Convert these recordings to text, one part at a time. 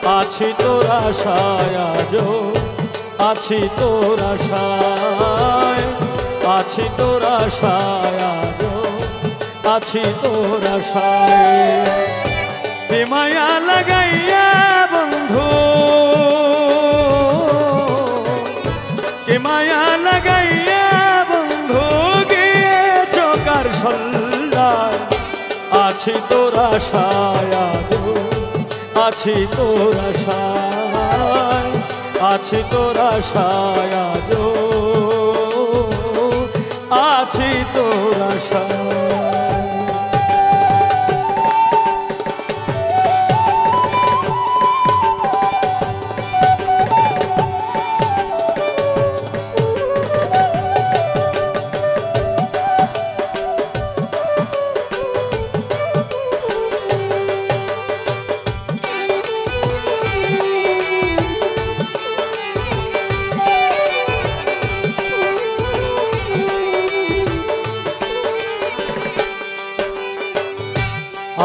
আছি তোর আশায় আজো, আছি তোর আশায়, আছি তোর আশায় আজো, আছি তোর আশায়। মায়া লাগাইয়া বন্ধু, কে মায়া লাগাইয়া বন্ধু গিয়েছ কার সল্লায়। আছি তোর আশায় আজো, আছি তোর আশায়, আছি তোর আশায় আজো, আছি তোর আশায়।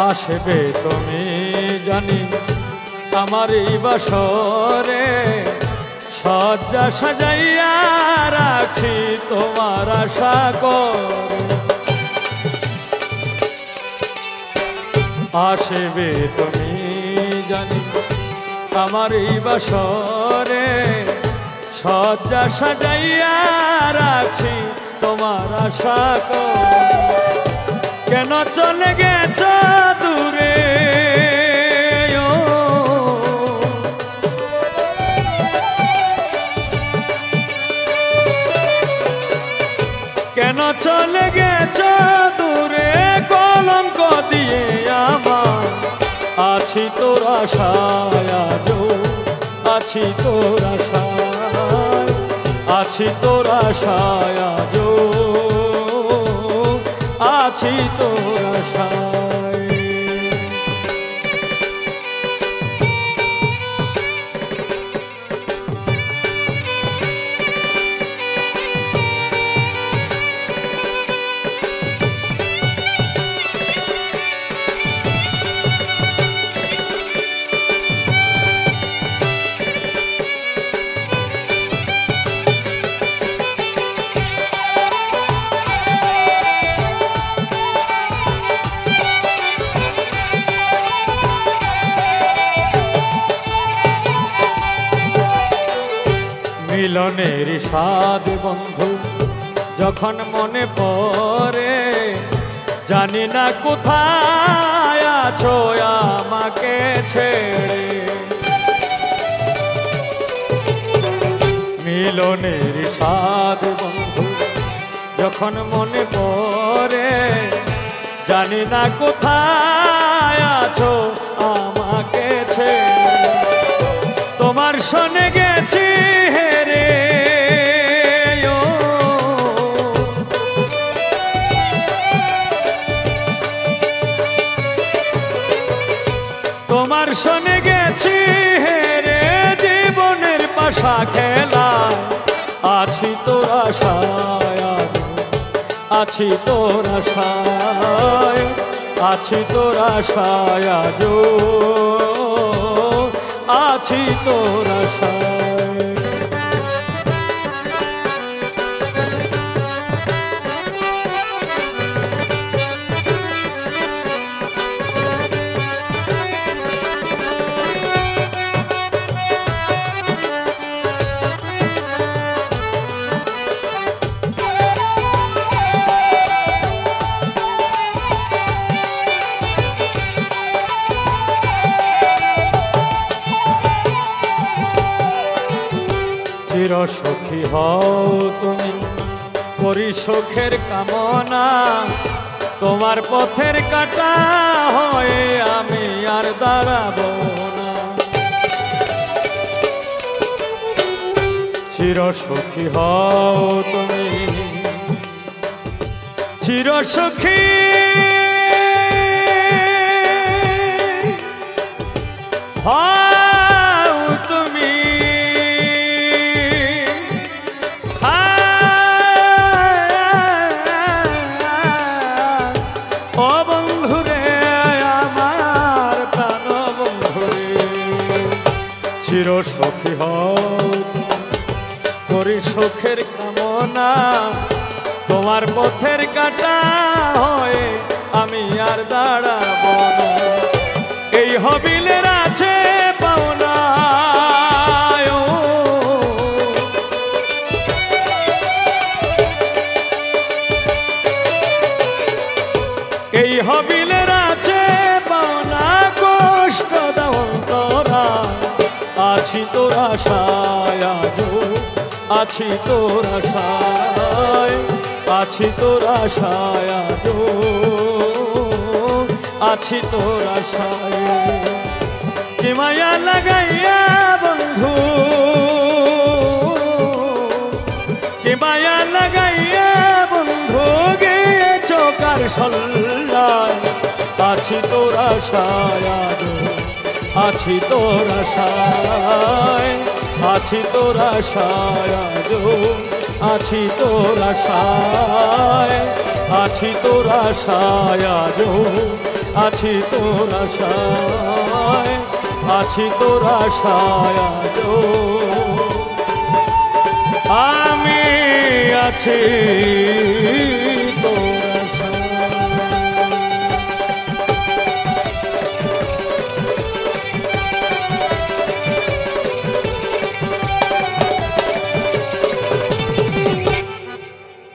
আসবে তুমি জানি আমার এই বাসরে, সজ্জা সাজাইয়া রাখছি তোমার আশা করে। আসবে তুমি জানি আমার এই বাসরে, সজ্জা সাজাইয়া রাখছি তোমার আশা করে। কেন চলে গেছ দূরে, কেন চলে গেছ দূরে কলঙ্ক দিয়ে আমার। আছি তোর আশায় আজো, আছি তোর আশায়, আছি তোর আশায় আজো, আছি তোর আশায়। মিলনের স্বাদ বন্ধু যখন মনে পড়ে, জানি না কোথায় আছো আমাকে ছেড়ে। মিলনের স্বাদ বন্ধু যখন মনে পড়ে, জানি না কোথায় আছো আমাকে ছেড়ে। তোমার শোনে গেছি হেরে, তোমার শোনে গেছি হেরে জীবনের পাশা খেলা। আছি তোর আশায় আজো, আছি তোর আশায়, আছি তোর আশায় আজো, আছি তোর আশায়। চির সুখী হও তুমি, করি সুখের কামনা। তোমার পথের কাটা হয়ে আমি আর দাঁড়াবো না। চির সুখী হও তুমি, চির সুখী হও তুমি, ও বন্ধুরে আমার প্রাণ বন্ধুরে। চির সখী হও করি সুখের কামনা তোমার পথের কাটা হয়ে আমি আর দাঁড়াব না এই হবিলের আছে পাওনা এই হবিলের আছে পাওনা কষ্ট দাও তোরা আছি তোর আশায় আজো আছি তোর আশায় আছি তোর আশায় আজো আছি তোর আশায় কি মায়া লাগাইয়া বন্ধু কি মায়া লাগাইয়া বন্ধু গিয়েছ কার সল্লায় আছি তোর আশায় আজো আছি তোর আশায় আছি তোর আশায় আজো আছি তোর আশায় আছি তোর আশায় আজো আছি তোর আশায় আছি তোর আশায় আজো আমি আছি